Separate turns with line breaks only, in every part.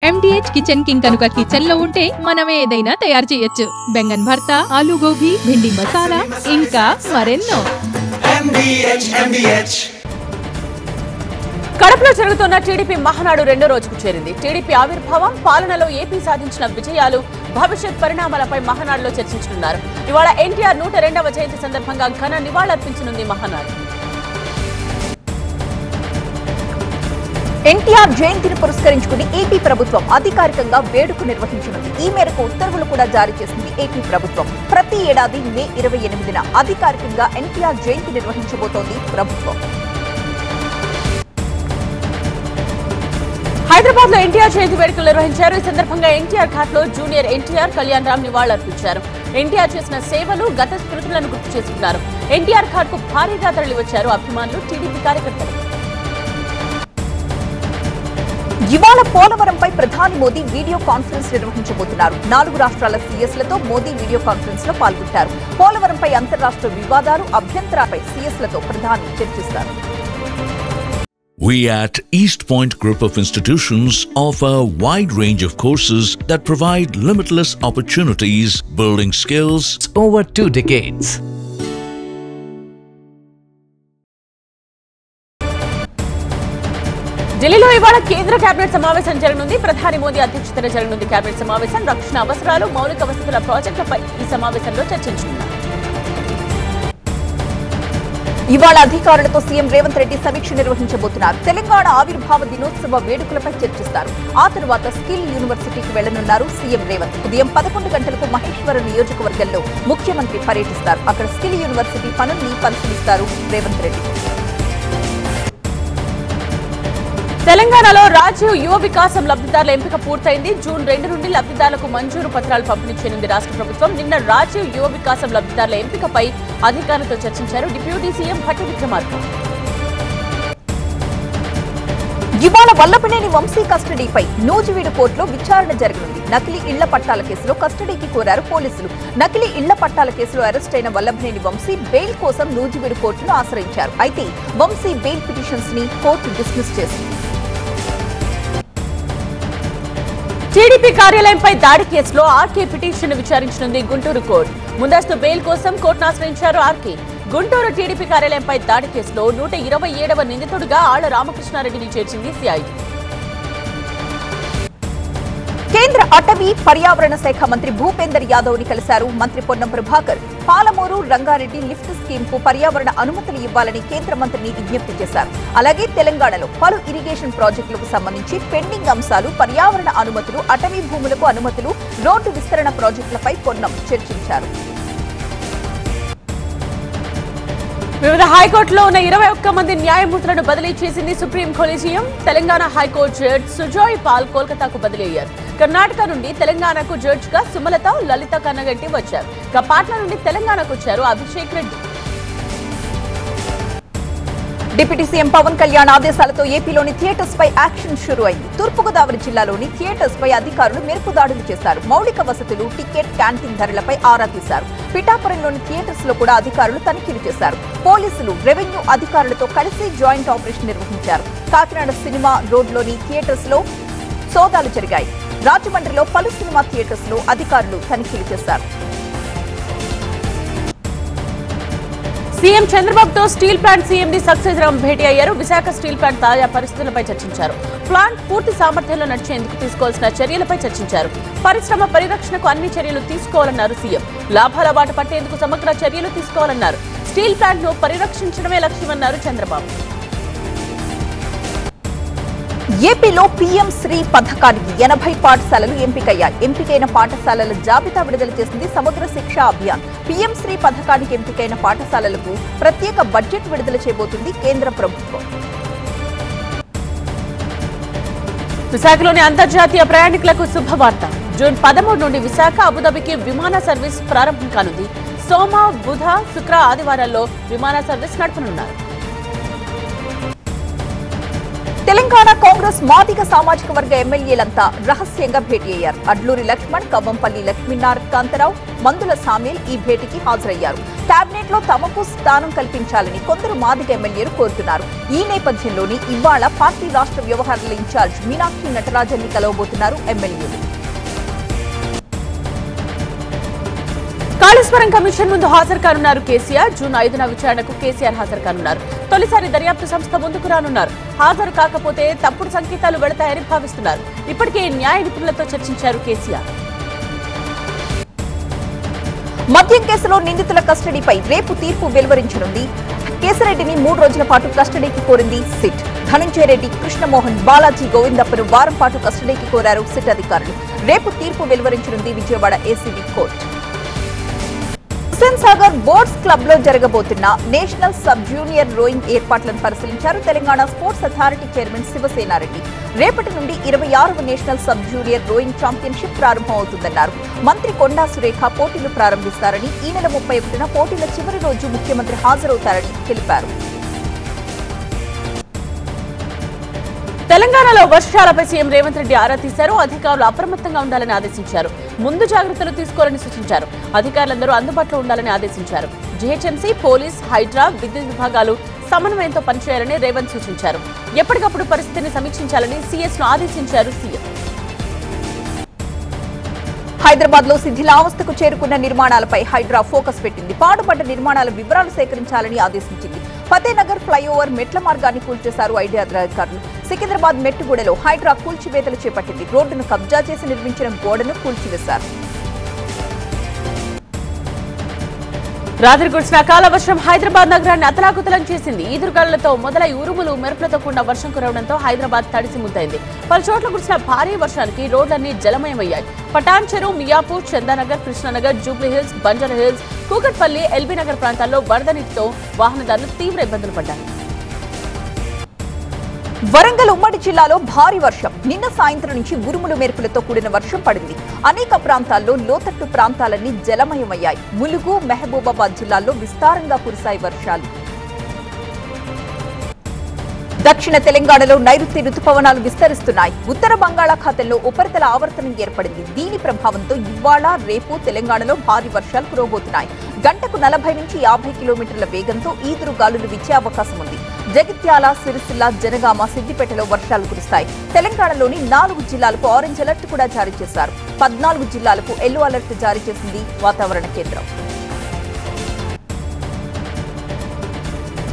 MDH kitchen king కనుక kitchen లో ఉంటే మనమే ఏదైనా తయారు చేయొచ్చు. బెంగన్ భర్తా, ఆలు గోబీ, భిండి మసాలా, ఇంకా మరెన్నో.
కడపలో జరుగుతున్న టీడీపీ మహానాడు రెండో రోజుకు చేరింది. టీడీపీ ఆవిర్భావం, పాలనలో ఏపీ సాధించిన విజయాలు, భవిష్యత్ పరిణామాలపై మహానాడులో చర్చించనున్నారు. ఇవాళ ఎన్టీఆర్ 102వ జయంతి సందర్భంగా ఘన నివాళులర్పించనుంది మహానాడు.
ఎన్టీఆర్ జయంతిని పురస్కరించుకుని ఏపీ ప్రభుత్వం అధికారికంగా వేడుక నిర్వహించనుంది. ఈ మేరకు ఉత్తర్వులు కూడా జారీ చేసింది ఏపీ ప్రభుత్వం. ప్రతి ఏడాది మే 28న అధికారికంగా ఎన్టీఆర్ జయంతి నిర్వహించబోతోంది ప్రభుత్వం.
హైదరాబాద్ లో ఎన్టీఆర్ జయంతి వేడుకలు నిర్వహించారు. ఈ సందర్భంగా ఎన్టీఆర్ ఘాట్ లో జూనియర్ ఎన్టీఆర్ కళ్యాణ్ రామ్ నివాళులర్పించారు. ఎన్టీఆర్ చేసిన సేవలు, గత స్మృతులను గుర్తు చేసుకున్నారు. ఎన్టీఆర్ ఘాట్ కు భారీగా తరలివచ్చారు అభిమానులు, టీడీపీ కార్యకర్తలు.
ఇవాళ పోలవరంపై ప్రధాని మోదీ వీడియో కాన్ఫరెన్స్ నిర్వహించబోతున్నారు. 4 రాష్ట్రాల సీఎస్లతో మోదీ వీడియో కాన్ఫరెన్స్ లో పాల్గొంటారు. పోలవరంపై అంతర్రాష్ట్ర వివాదాలు, అభ్యంతరాలపై సీఎస్లతో ప్రధాని చర్చిస్తారు.
We at East Point Group of Institutions offer a wide range of courses that provide limitless opportunities, building skills
over 2 decades.
ఢిల్లీలో ఇవాళ కేంద్ర కేబినెట్ సమావేశం జరగనుంది. ప్రధాని మోదీ అధ్యక్షతన జరగనుంది కేబినెట్ సమావేశం. రక్షణ అవసరాలు, మౌలిక వసతుల ప్రాజెక్టులపై ఈ సమావేశంలో చర్చించనున్నారు.
ఇవాళ అధికారులతో సీఎం రేవంత్ రెడ్డి సమీక్ష నిర్వహించబోతున్నారు. తెలంగాణ ఆవిర్భావ దినోత్సవ వేడుకలపై చర్చిస్తారు. ఆ తర్వాత స్కిల్ యూనివర్సిటీకి వెళ్లనున్నారు సీఎం రేవంత్. ఉదయం 11 గంటలకు మహేశ్వరం నియోజకవర్గంలో ముఖ్యమంత్రి పర్యటిస్తారు. అక్కడ స్కిల్ యూనివర్సిటీ పనుల్ని పరిశీలిస్తారు రేవంత్ రెడ్డి.
తెలంగాణలో రాజీవ్ యువ వికాసం లబ్ధిదారుల ఎంపిక పూర్తయింది. జూన్ 2 నుండి లబ్ధిదారులకు మంజూరు పత్రాలు పంపిణీ చేయనుంది రాష్ట్ర ప్రభుత్వం. నిన్న రాజీవ్ యువ వికాసం లబ్ధిదారుల ఎంపికపై అధికారులతో చర్చించారు డిప్యూటీ సీఎం భట్టి విక్రమార్క.
ఇవాళ వల్లభనేని వంశీ కస్టడీపై నూజివీడు కోర్టులో విచారణ జరగనుంది. నకిలీ ఇళ్ల పట్టాల కేసులో కస్టడీకి కోరారు పోలీసులు. నకిలీ ఇళ్ల పట్టాల కేసులో అరెస్ట్ అయిన వల్లభనేని వంశీ బెయిల్ కోసం నూజివీడు కోర్టును ఆశ్రయించారు. అయితే వంశీ బెయిల్ పిటిషన్స్ ని కోర్టు డిస్మిస్ చేసింది.
టీడీపీ కార్యాలయంపై దాడి కేసులో ఆర్కే పిటిషన్ విచారించనుంది గుంటూరు కోర్టు. ముందస్తు బెయిల్ కోసం కోర్టును ఆశ్రయించారు ఆర్కే. గుంటూరు టీడీపీ కార్యాలయంపై దాడి కేసులో 127వ నిందితుడిగా ఆళ్ల రామకృష్ణారెడ్డిని చేర్చింది సిఐడి.
కేంద్ర అటవీ పర్యావరణ శాఖ మంత్రి భూపేందర్ యాదవ్ ని కలిశారు మంత్రి పొన్నం ప్రభాకర్. పాలమూరు, రంగారెడ్డి లిఫ్ట్ స్కీమ్ కు పర్యావరణ అనుమతులు ఇవ్వాలని కేంద్ర మంత్రిని విజ్ఞప్తి చేశారు. అలాగే తెలంగాణలో పలు ఇరిగేషన్ ప్రాజెక్టులకు సంబంధించి పెండింగ్ అంశాలు, పర్యావరణ అనుమతులు, అటవీ భూములకు అనుమతులు, రోడ్డు విస్తరణ ప్రాజెక్టులపై పొన్నం చర్చించారు.
వివిధ హైకోర్టులో ఉన్న 21 మంది న్యాయమూర్తులను బదిలీ చేసింది supreme collegium. Telangana high court judge Sujoy Paul కోల్కతాకు బదిలీ అయ్యారు. కర్ణాటక నుండి తెలంగాణకు జడ్జిగా సుమలత, లలిత కన్నగంటి వచ్చారు. పాట్నా నుండి తెలంగాణకు వచ్చారు అభిషేక్ రెడ్డి.
డిప్యూటీ సీఎం పవన్ కళ్యాణ్ ఆదేశాలతో ఏపీలోని థియేటర్స్ పై యాక్షన్ షురూ అయింది. తూర్పుగోదావరి జిల్లాలోని థియేటర్స్ పై అధికారులు మెరుపు దాడులు చేశారు. మౌలిక వసతులు, టికెట్, క్యాంటీన్ ధరలపై ఆరా తీశారు. పిఠాపురంలోని థియేటర్స్ లో కూడా అధికారులు తనిఖీలు చేశారు. పోలీసులు, రెవెన్యూ అధికారులతో కలిసి జాయింట్ ఆపరేషన్ నిర్వహించారు. కాకినాడ సినిమా రోడ్లోని థియేటర్స్ లో సోదాలు జరిగాయి. రాజమండ్రిలో పలు సినిమా థియేటర్స్ లో అధికారులు తనిఖీలు చేశారు.
సీఎం చంద్రబాబుతో steel plant CMD success Ram భేటీ అయ్యారు. విశాఖ స్టీల్ ప్లాంట్ తాజా పరిస్థితులపై చర్చించారు. ప్లాంట్ పూర్తి సామర్థ్యంలో నడిచేందుకు తీసుకోవాల్సిన చర్యలపై చర్చించారు. పరిశ్రమ పరిరక్షణకు అన్ని చర్యలు తీసుకోవాలన్నారు సీఎం. లాభాల బాట పట్టేందుకు సమగ్ర చర్యలు తీసుకోవాలన్నారు. స్టీల్ ప్లాంట్ ను పరిరక్షించడమే లక్ష్యమన్నారు చంద్రబాబు.
ఏపీలో పీఎం శ్రీ పథకానికి 80 పాఠశాలలు ఎంపికయ్యాయి. ఎంపికైన పాఠశాలల జాబితా విడుదల చేసింది సమగ్ర శిక్ష అభియాన్. పీఎం శ్రీ పథకానికి ఎంపికైన పాఠశాలలకు ప్రత్యేక బడ్జెట్ విడుదల చేయబోతుంది కేంద్ర ప్రభుత్వం.
విశాఖలోని అంతర్జాతీయ ప్రయాణికులకు శుభవార్త. జూన్ 13 నుండి విశాఖ, అబుదాబికి విమాన సర్వీస్ ప్రారంభం కానుంది. సోమ, బుధ, శుక్ర, ఆదివారాల్లో విమాన సర్వీస్ నడపనున్నారు.
తెలంగాణ కాంగ్రెస్ మాదిగ సామాజిక వర్గ ఎమ్మెల్యేలంతా రహస్యంగా భేటీ అయ్యారు. అడ్లూరి లక్ష్మణ్, కవ్వంపల్లి లక్ష్మీనారాయణ కాంతారావు, మందుల సామీల్ ఈ భేటీకి హాజరయ్యారు. కేబినెట్ లో తమకు స్థానం కల్పించాలని కొందరు మాదిగ ఎమ్మెల్యేలు కోరుతున్నారు. ఈ నేపథ్యంలోని ఇవాళ పార్టీ రాష్ట్ర వ్యవహారాల ఇన్ఛార్జ్ మీనాక్షి నటరాజన్ని కలవబోతున్నారు ఎమ్మెల్యేలు.
కాళేశ్వరం కమిషన్ ముందు హాజరు కానున్నారు కేసీఆర్. జూన్ 5న విచారణకు కేసీఆర్ హాజరు కానున్నారు. తొలిసారి దర్యాప్తు సంస్థ ముందుకు రానున్నారు. హాజరు కాకపోతే తప్పుడు సంకేతాలు వెళతాయని భావిస్తున్నారు. ఇప్పటికే న్యాయ నిపుణులతో చర్చించారు కేసీఆర్.
మద్యం కేసులో నిందితుల కస్టడీపై రేపు తీర్పు వెలువరించనుంది. కేశరెడ్డిని 3 రోజుల పాటు కస్టడీకి కోరింది సిట్. ధనంజయ రెడ్డి, కృష్ణమోహన్, బాలాజీ గోవిందప్పను వారం పాటు కస్టడీకి కోరారు సిట్ అధికారులు. రేపు తీర్పు వెలువరించనుంది Vijayawada ACB court. Hussain Sagar boats club లో జరగబోతున్న నేషనల్ సబ్ జూనియర్ రోయింగ్ ఏర్పాట్లను పరిశీలించారు Telangana sports authority chairman Sivasena Reddy. రేపటి నుండి 26వ national sub junior rowing championship ప్రారంభమవుతుందన్నారు. మంత్రి కొండా సురేఖ పోటీలు ప్రారంభిస్తారని, ఈ నెల 31న పోటీల చివరి రోజు ముఖ్యమంత్రి హాజరవుతారని తెలిపారు.
తెలంగాణలో వర్షాలపై సీఎం రేవంత్ రెడ్డి ఆరా తీశారు. అధికారులు అప్రమత్తంగా ఉండాలని ఆదేశించారు. ముందు జాగ్రత్తలు తీసుకోవాలని సూచించారు. అధికారులందరూ అందుబాటులో ఉండాలని ఆదేశించారు. జీహెచ్ఎంసీ, పోలీస్, హైడ్రా, విద్యుత్ విభాగాలు సమన్వయంతో పనిచేయాలని రేవంత్ సూచించారు. ఎప్పటికప్పుడు పరిస్థితిని సమీక్షించాలని సీఎస్ ను ఆదేశించారు సీఎం.
హైదరాబాద్ లో శిథిలావస్థకు చేరుకున్న నిర్మాణాలపై హైడ్రా ఫోకస్ పెట్టింది. పాడుపడ్డ నిర్మాణాల వివరాలు సేకరించాలని ఆదేశించింది. ఫతేనగర్ ఫ్లైఓవర్ మెట్ల మార్గాన్ని కూల్చేశారు ఐటీ అధికారులు. సికింద్రాబాద్ మెట్టుగూడలో హైడ్రా కూల్చివేతలు చేపట్టింది. రోడ్డును కబ్జా చేసి నిర్మించిన గోడను కూల్చివేశారు.
రాత్రి కురిసిన అకాల వర్షం హైదరాబాద్ నగరాన్ని అతలాకుతలం చేసింది. ఈదురుగాలులతో మొదలై ఉరుములు, మెరుపులతో కూడిన వర్షం కురవడంతో హైదరాబాద్ తడిసి ముద్దైంది. పలు చోట్ల కురిసిన భారీ వర్షానికి రోడ్లన్నీ జలమయమయ్యాయి. పటాన్ చెరు, మియాపూర్, చందానగర్, కృష్ణానగర్, జూబ్లీ హిల్స్, బంజారా హిల్స్, కూకట్పల్లి, ఎల్బీ నగర్ ప్రాంతాల్లో వరద నీటితో వాహనదారులు తీవ్ర ఇబ్బందులు పడ్డారు.
వరంగల్ ఉమ్మడి జిల్లాలో భారీ వర్షం. నిన్న సాయంత్రం నుంచి ఉరుములు, మెరుపులతో కూడిన వర్షం పడింది. అనేక ప్రాంతాల్లో లోతట్టు ప్రాంతాలన్నీ జలమయమయ్యాయి. ములుగు, మహబూబాబాద్ జిల్లాల్లో విస్తారంగా కురిశాయి వర్షాలు. దక్షిణ తెలంగాణలో నైరుతి రుతుపవనాలు విస్తరిస్తున్నాయి. ఉత్తర బంగాళాఖాతంలో ఉపరితల ఆవర్తనం ఏర్పడింది. దీని ప్రభావంతో ఇవాళ, రేపు తెలంగాణలో భారీ వర్షాలు కురవబోతున్నాయి. గంటకు 40 నుంచి 50 కిలోమీటర్ల వేగంతో ఈదురు గాలులు వీచే అవకాశం ఉంది. జగిత్యాల, సిరిసిల్ల, జనగామ, సిద్దిపేటలో వర్షాలు కురుస్తాయి. తెలంగాణలోని 4 జిల్లాలకు ఆరెంజ్ అలర్ట్ కూడా జారీ చేశారు. 14 జిల్లాలకు ఎల్లో అలర్ట్ జారీ చేసింది వాతావరణ కేంద్రం.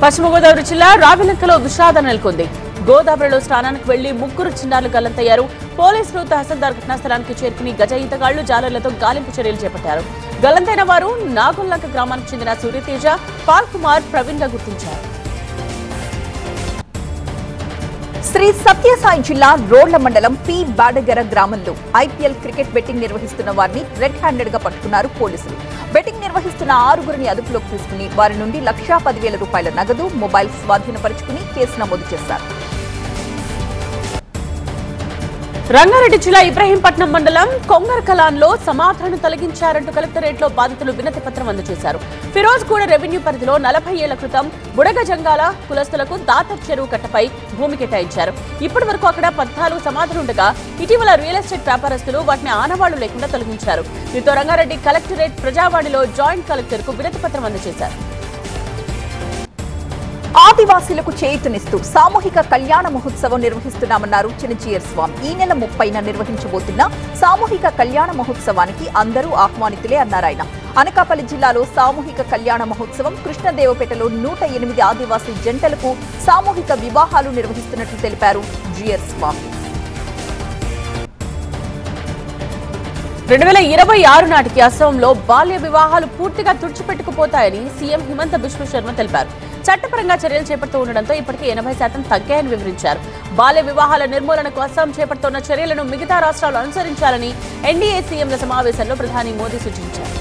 పశ్చిమ గోదావరి జిల్లా రావిలంకలో విషాదం నెలకొంది. గోదావరిలో స్నానానికి వెళ్లి 3 చిన్నారులు గల్లంతయ్యారు. పోలీసులు తహసీల్దార్ ఘటనాస్థలానికి చేరుకుని గజ ఈతగాళ్లు, జాలర్లతో గాలింపు చర్యలు చేపట్టారు. గల్లంతైన వారు నాగుల్లంక గ్రామానికి చెందిన సూర్యతేజ, పాల్ కుమార్, ప్రవీణ్ గా గుర్తించారు.
శ్రీ సత్యసాయి జిల్లా రోడ్ల మండలం పి బాడగర గ్రామంలో ఐపీఎల్ క్రికెట్ బెట్టింగ్ నిర్వహిస్తున్న వారిని రెడ్ హ్యాండెడ్ గా పట్టుకున్నారు పోలీసులు. బెట్టింగ్ నిర్వహిస్తున్న 6గురిని అదుపులోకి తీసుకుని వారి నుండి ₹1,10,000 నగదు, మొబైల్ స్వాధీనపరుచుకుని కేసు నమోదు చేశారు.
రంగారెడ్డి జిల్లా ఇబ్రహీంపట్నం మండలం కొంగర్కలాన్లో సమాధులను తొలగించారంటూ కలెక్టరేట్లో బాధితులు వినతి పత్రం అందజేశారు. ఫిరోజ్గూడ రెవెన్యూ పరిధిలో 40 ఏళ్ల క్రితం బుడగ జంగాల కులస్తులకు దాతర్ చెరువు కట్టపై భూమి కేటాయించారు. ఇప్పటి వరకు అక్కడ 14 సమాధులుండగా ఇటీవల రియల్ ఎస్టేట్ వ్యాపారస్తులు వాటిని ఆనవాళ్లు లేకుండా తొలగించారు. దీంతో రంగారెడ్డి కలెక్టరేట్ ప్రజావాణిలో జాయింట్ కలెక్టర్ కు వినతి పత్రం అందజేశారు.
ఆదివాసీలకు చేయూతనిస్తూ సామూహిక కళ్యాణ మహోత్సవం నిర్వహిస్తున్నామన్నారు చినజీయర్ స్వామి. ఈ నెల 30న నిర్వహించబోతున్న సామూహిక కళ్యాణ మహోత్సవానికి అందరూ ఆహ్వానితులే అన్నారాయన. అనకాపల్లి జిల్లాలో సామూహిక కళ్యాణ మహోత్సవం, కృష్ణదేవపేటలో 108 ఆదివాసీ జంటలకు సామూహిక వివాహాలు నిర్వహిస్తున్నట్లు తెలిపారు జీయర్ స్వామి.
2026 నాటికి అస్సాంలో బాల్య వివాహాలు పూర్తిగా తుడిచిపెట్టుకుపోతాయని సీఎం హిమంత బిశ్వ శర్మ తెలిపారు. చట్టపరంగా చర్యలు చేపడుతూ ఉండడంతో ఇప్పటికే 80% తగ్గాయని వివరించారు. బాల్య వివాహాల నిర్మూలనకు అస్సాం చేపడుతున్న చర్యలను మిగతా రాష్ట్రాలు అనుసరించాలని ఎన్డీఏ సీఎంల సమావేశంలో ప్రధాని మోదీ సూచించారు.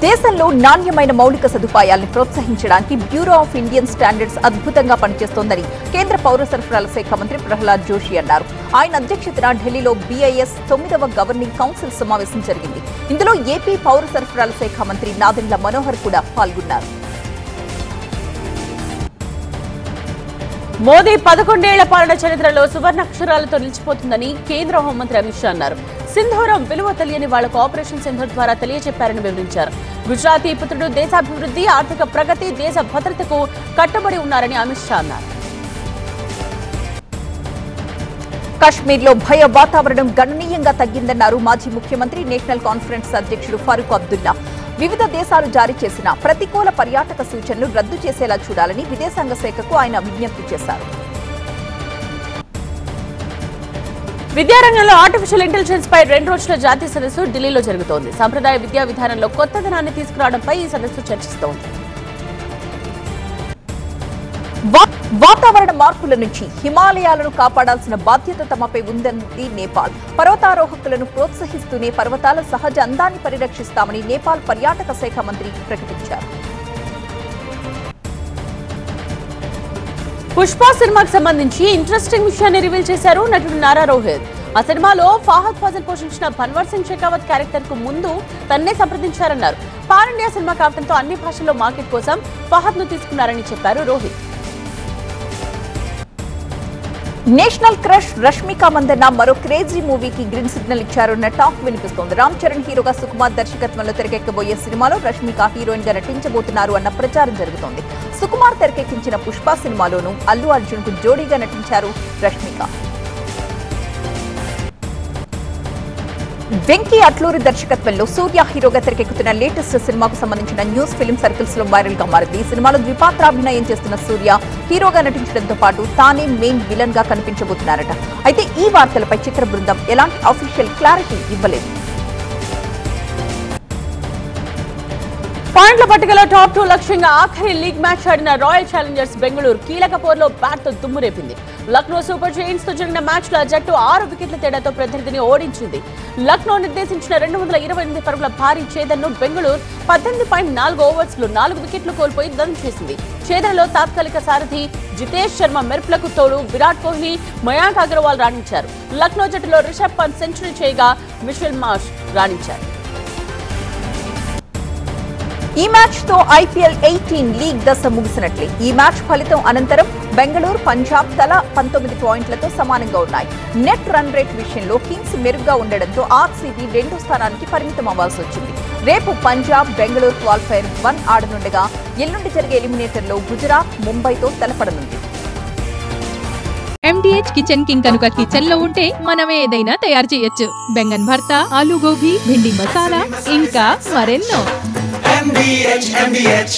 దేశంలో నాణ్యమైన మౌలిక సదుపాయాలను ప్రోత్సహించడానికి బ్యూరో ఆఫ్ ఇండియన్ స్టాండర్డ్స్ అద్భుతంగా పనిచేస్తోందని కేంద్ర పౌర సరఫరాల శాఖ మంత్రి ప్రహ్లాద్ జోషి అన్నారు. ఆయన అధ్యక్షతన ఢిల్లీలో BIS 9వ గవర్నింగ్ కౌన్సిల్ సమావేశం జరిగింది. ఇందులో ఏపీ పౌర సరఫరాల శాఖ మంత్రి నాదెండ్ల మనోహర్ కూడా పాల్గొన్నారు.
మోదీ 11 ఏళ్ల పాలన చరిత్రలో సువర్ణాక్షరాలతో నిలిచిపోతుందని కేంద్ర హోంమంత్రి అమిత్ షా అన్నారు. సింధూరం విలువ తెలియని వాళ్లకు ఆపరేషన్ సింధూర్ ద్వారా తెలియజెప్పారని వివరించారు. గుజరాతీ పుత్రుడు దేశాభివృద్ధి, ఆర్థిక ప్రగతి, దేశ భద్రతకు కట్టుబడి ఉన్నారని అమిత్ షా అన్నారు.
కశ్మీర్లో భయ వాతావరణం గణనీయంగా తగ్గిందన్నారు మాజీ ముఖ్యమంత్రి, నేషనల్ కాన్ఫరెన్స్ అధ్యక్షుడు ఫరూక్ అబ్దుల్లా. వివిధ దేశాలు జారీ చేసిన ప్రతికూల పర్యాటక సూచనలు రద్దు చేసేలా చూడాలని విదేశాంగ శాఖకు ఆయన విజ్ఞప్తి చేశారు.
విద్యారంగంలో ఆర్టిఫిషియల్ ఇంటెలిజెన్స్ పై 2 రోజుల జాతీయ సదస్సు ఢిల్లీలో జరుగుతోంది. సంప్రదాయ విద్యా విధానంలో కొత్తదనాన్ని తీసుకురావడంపై ఈ సదస్సు చర్చిస్తోంది.
వాతావరణ మార్పుల నుంచి హిమాలయాలను కాపాడాల్సిన బాధ్యత తమపై ఉందని నేపాల్. పర్వతారోహకులను ప్రోత్సహిస్తూనే పర్వతాల సహజ అందాన్ని పరిరక్షిస్తామని నేపాల్ పర్యాటక శాఖ మంత్రి ప్రకటించారు.
పుష్ప సినిమాకి సంబంధించి ఇంట్రెస్టింగ్ విషయాన్ని రివీల్ చేశారు నటుడు నారా రోహిత్. ఆ సినిమాలో ఫహద్ ఫాజిల్ పోషించిన భన్వర్ సింగ్ షెకావత్ క్యారెక్టర్ కు ముందు తన్నే సంప్రదించారన్నారు. పాన్ ఇండియా సినిమా కావడంతో అన్ని భాషల్లో మార్కెట్ కోసం ఫహద్ ను తీసుకున్నారని చెప్పారు రోహిత్.
నేషనల్ క్రష్ రష్మిక మందన్న మరో క్రేజీ మూవీకి గ్రీన్ సిగ్నల్ ఇచ్చారన్న టాక్ వినిపిస్తోంది. రామ్ చరణ్ హీరోగా, సుకుమార్ దర్శకత్వంలో తెరకెక్కబోయే సినిమాలో రష్మిక హీరోయిన్ గా నటించబోతున్నారు అన్న ప్రచారం జరుగుతోంది. సుకుమార్ తెరకెక్కించిన పుష్ప సినిమాలోనూ అల్లు అర్జున్ కు జోడీగా నటించారు రష్మిక. వెంకీ అట్లూరి దర్శకత్వంలో సూర్య హీరోగా తెరకెక్కుతున్న లేటెస్ట్ సినిమాకు సంబంధించిన న్యూస్ ఫిల్మ్ సర్కిల్స్ లో వైరల్ గా మారింది. ఈ సినిమాలో ద్విపాత్రాభినయం చేస్తున్న సూర్య హీరోగా నటించడంతో పాటు తానే మెయిన్ విలన్ గా కనిపించబోతున్నారట. అయితే ఈ వార్తలపై చిత్ర బృందం ఎలాంటి అఫీషియల్ క్లారిటీ ఇవ్వలేదు.
పాయింట్ల పట్టికలో టాప్ 2 లక్ష్యంగా ఆఖరి లీగ్ మ్యాచ్ ఆడిన రాయల్ ఛాలెంజర్స్ బెంగళూరు కీలక పోరులో బ్యాట్ తో దుమ్ము రేపింది. లక్నో సూపర్ జైంట్స్ తో జరిగిన మ్యాచ్ లో జట్టు 6 వికెట్ల తేడాతో ప్రత్యర్థిని ఓడించింది. లక్నో నిర్దేశించిన 228 పరుగుల భారీ ఛేదనను బెంగళూరు 18.4 ఓవర్స్ లో 4 వికెట్లు కోల్పోయి దన్ చేసింది. ఛేదనలో తాత్కాలిక సారథి జితేష్ శర్మ మెరుపులకు తోడు విరాట్ కోహ్లీ, మయాంక్ అగర్వాల్ రాణించారు. లక్నో జట్టులో రిషబ్ పంత్ సెంచరీ చేయగా మిషెల్ మార్ష్ రాణించారు.
ఈ మ్యాచ్ తో ఐపీఎల్ 18 లీగ్ దశ ముగిసినట్లే. ఈ మ్యాచ్ ఫలితం అనంతరం బెంగళూరు, పంజాబ్ తలా 19 పాయింట్లతో సమానంగా ఉన్నాయి. నెట్ రన్ రేట్ విషయంలో కింగ్స్ మెరుగ్గా ఉండడంతో ఆర్సీబీ 2వ స్థానానికి పరిమితం అవ్వాల్సి వచ్చింది. రేపు పంజాబ్, బెంగళూరు క్వాలిఫైర్ 1 ఆడనుండగా ఎల్లుండి జరిగే ఎలిమినేటర్ లో గుజరాత్, ముంబైతో తలపడనుంది.
MDH కిచెన్ కింగ్ కనుక కిచెన్ లో ఉంటే మనం ఏదైనా తయారు చేయొచ్చు. బెంగన్ భర్తా, ఆలు గోబీ, భిండి మసాలా, ఇంకా మరెన్నో.
MDH